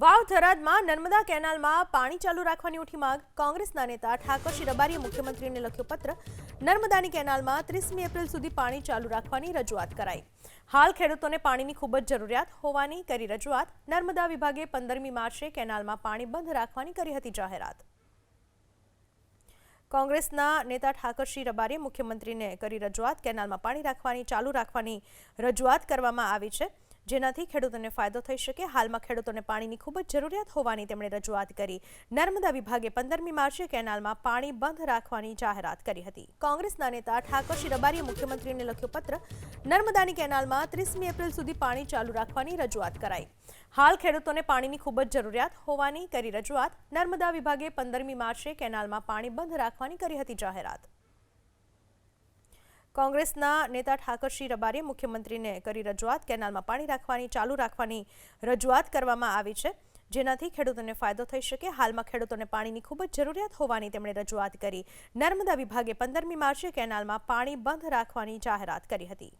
વાવ થરાદમાં નર્મદા કેનાલમાં પાણી ચાલુ રાખવાની ઉઠી માંગ। કોંગ્રેસના નેતા ઠાકરસિંહ રબારીએ મુખ્યમંત્રીને લખ્યો પત્ર। નર્મદાની કેનાલમાં 30મી એપ્રિલ સુધી પાણી ચાલુ રાખવાની રજૂઆત કરાઈ। હાલ ખેડૂતોને પાણીની ખૂબ જ જરૂરિયાત હોવાની કરી રજૂઆત। નર્મદા વિભાગે 15મી માર્ચે કેનાલમાં પાણી બંધ રાખવાની કરી હતી જાહેરાત। કોંગ્રેસના નેતા ઠાકરસિંહ રબારીએ મુખ્યમંત્રીને કરી રજૂઆત। કેનાલમાં પાણી ચાલુ રાખવાની રજૂઆત કરવામાં આવી છે, જેનાથી ખેડૂતોને ફાયદો થઈ શકે। હાલમાં ખેડૂતોને પાણીની ખૂબ જ જરૂરિયાત હોવાની તેમણે રજૂઆત કરી। નર્મદા વિભાગે 15મી માર્ચે કેનાલમાં પાણી બંધ રાખવાની જાહેરાત કરી હતી। કોંગ્રેસના નેતા ઠાકરસિંહ રબારીએ મુખ્યમંત્રીને લખ્યો પત્ર। નર્મદાની કેનાલમાં 30મી એપ્રિલ સુધી પાણી ચાલુ રાખવાની રજૂઆત કરાઈ। હાલ ખેડૂતોને પાણીની ખૂબ જ જરૂરિયાત હોવાની કરી રજૂઆત। નર્મદા વિભાગે 15મી માર્ચે કેનાલમાં પાણી બંધ રાખવાની કરી હતી જાહેરાત। કોંગ્રેસના નેતા ઠાકરસિંહ રબારીએ મુખ્યમંત્રીને કરી રજૂઆત। કેનાલમાં પાણી ચાલુ રાખવાની રજૂઆત કરવામાં આવી છે, જેનાથી ખેડૂતોને ફાયદો થઈ શકે। હાલમાં ખેડૂતોને પાણીની ખૂબ જ જરૂરિયાત હોવાની તેમણે રજૂઆત કરી। નર્મદા વિભાગે 15મી માર્ચે કેનાલમાં પાણી બંધ રાખવાની જાહેરાત કરી હતી।